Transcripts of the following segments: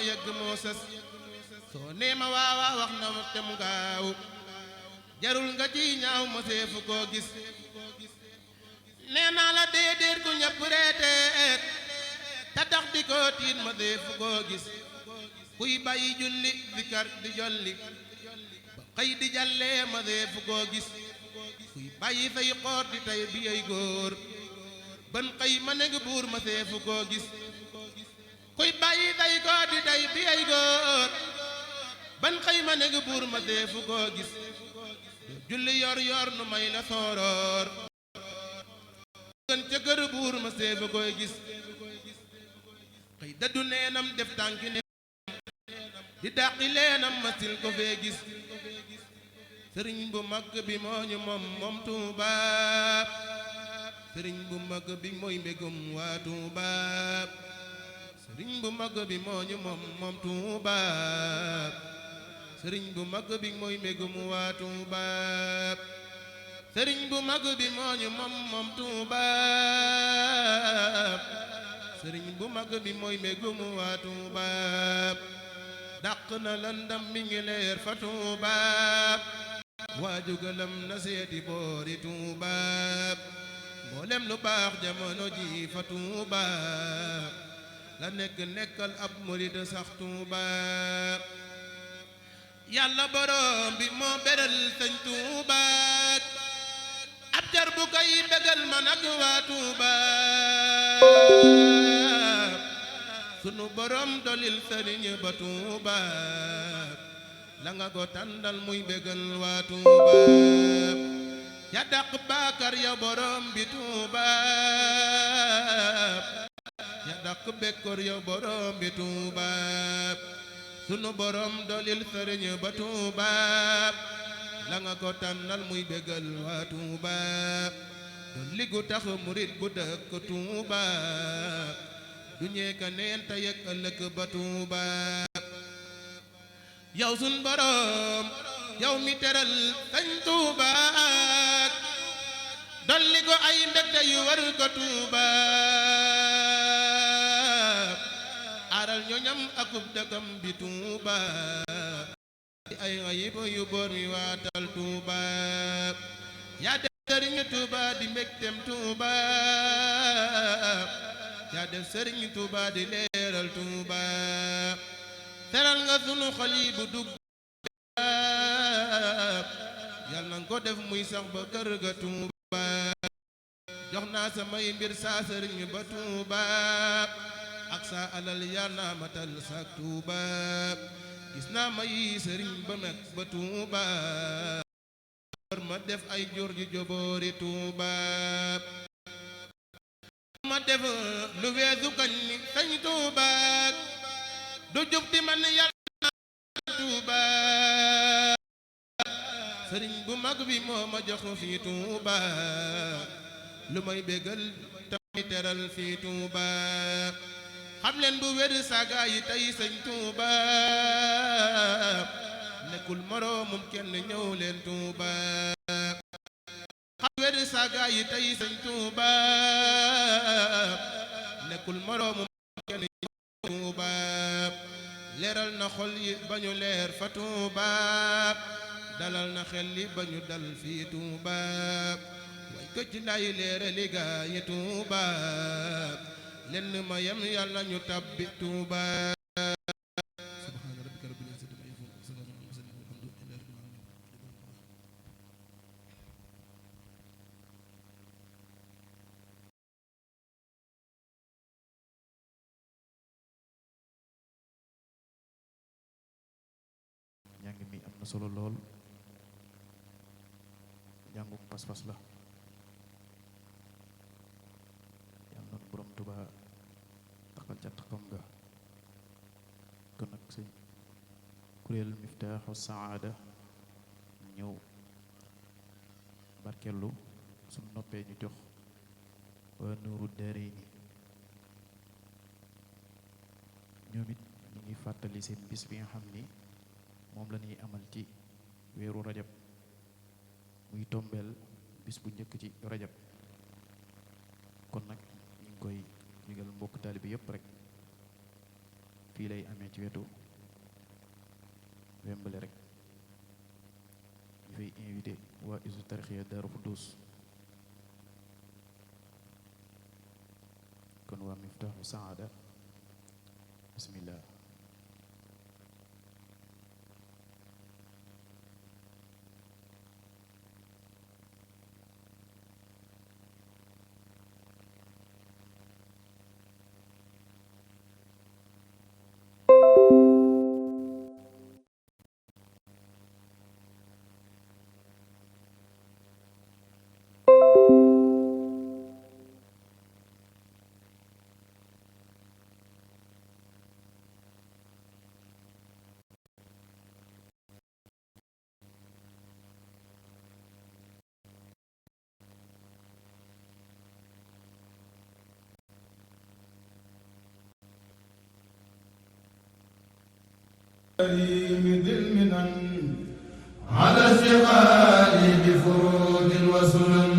yegg moo sës soo nee ma waawaa wax na te mu gaaw jarul nga ci ñaaw ma seefu koo gis nee naa la déedéet ku ñëpp reeteet te tax di ko tiit ma seefu koo gis kuy bàyyi julli zikar di jolli ba xëy di jàllee ma seefu koo gis kuy bàyyi say xoor di tey bi ay góor ban xëy ma nekk buur ma seefu koo gis kuy bàyyi say xoor di tey bi ay góor ban xëy ma nekk buur ma seefu koo gis julli yor yor nu may la sooroor gën ca kër buur ma seefu koy gis xëy daddu neenam def tànki ne di dàqi leenam ma sil ko fee gis sëriñ bu mag bi moo ñu moom Tuuba sëriñ bu mag bi mooy mbégum waa Tuuba sëriñ bu mag bi moo ñu moom Tuuba sëriñ bu mag bi mooy mbégum waa Tuuba sëriñ bu mag bi moo ñu moom Tuuba sëriñ bu mag bi mooy mbégum waa Tuuba dàq na landam mi ngi leer fa Tuuba waaju gëlëm na seeti boori Tuuba mboolem lu baax jamono ji fa Tuuba la nekkal ab murid sax Tuuba yàlla borom bi moo beral sëñ Tuuba ab jar bu koy bégal man ak waa Tuuba sunu borom dolil sëriñ ba Tuuba la nga ko tàndal muy bégal waa Tuuba ya dàq baakar ya borom bi Tuuba ya dàq bekkoor ya borom bi Tuuba sunu borom dolil sëriñ ba Tuuba la nga ko tànnal muy bégal waa Tuuba dolli gu tax murit bu dëkk Tuuba du ñeeka neen te yëg ëllëg ba Tuuba yow sun borom yow mi teral sañ Tuuba dolli ko ay mbégte yu war ko Tuuba aral ñoñam akub dëkkam bi Tuuba di ay ayib yu boor mi waatal Tuuba yaa def sëriñ Tuuba di mbégtem Tuuba yaa def sëriñ Tuuba di leeral Tuuba teral nga sunu xol yi bu dugg yal na nga ko def muy sax ba kër ga Tuuba jox naa samay mbir saa sëriñ ba Tuuba ak saa alal yal naa matal saak Tuuba gis naa may sëriñ ba meg ba Tuuba ma def ay jur ji joboori Tuuba ma def lu weesu kañ sañ Tuuba du jub di man yàlla Tuuba sëriñ bu mag bi moo ma jox fii Tuuba lu may bégal tamay teral fii Tuuba xam leen bu wér saga yi tey sëñ Tuuba nekkul moroomum kenn ñëw leen Tuuba xam wér saga yi tey sëñ Tuuba nekkul moroomum kenn ñëw Tuuba leeral na xol yi ba ñu leer fa Tuuba dalal na xel yi ba ñu dal fii Tuuba way ko ci lay leerali gaa yi Tuuba lenn ma yem yàlla ñu tabbi Tuuba subhaana rabbika rabbil izzati amma yasifuun wa salaamun alal mursaliin walhamdulillaahi rabbil aalamiin njàng mi am na solo lool njàngum pas-pas la yàlla noonu borom Tuuba taxal ca taxam ga kon nag sëñ kuréel Miftaaxu Saada ñëw barkellu suñ noppee ñu jox waa Nuuru Daarayni ñoom it ñu ngi fàttali seen bis bi nga xam ni moom la ñuy amal ci weeru rajab muy tombeel bis bu njëkk ci rajab kon nag ñu ngi koy yëgal mbokk taalibe yépp rek fii lay amee ci wetu Wembale rek ñu fay invité waa Hizbut Tarqiyyah Daaru Xuddus kon waa Miftaahu Saada bismillah ذي المنن على اشتغال بفروض وسنن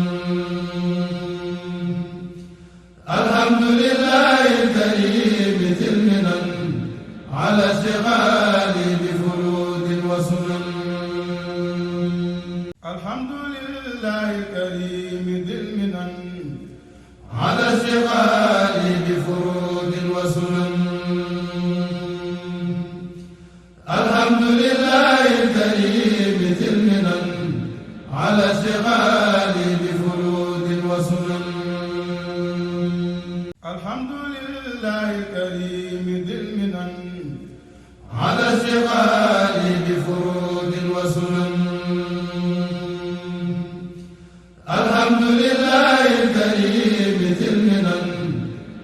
الحمد لله الكريم ذي المنن على اشتغال بفروض وسنن الحمد لله الكريم ذي المنن على اشتغال بفروض وسنن الحمد لله الكريم ذي المنن على اشتغال بفروض وسنن الحمد لله الكريم ذي المنن على اشتغال بفروض وسنن الحمد لله الكريم ذي المنن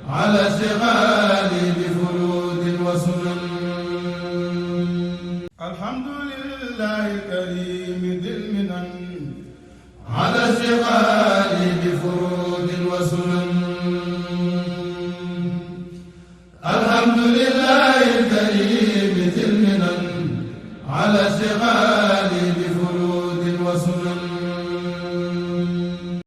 على اشتغال بفروض وسنن الحمد لله الكريم ذي المنن على اشتغال بفروض وسنن الحمد لله الكريم ذي المنن على اشتغال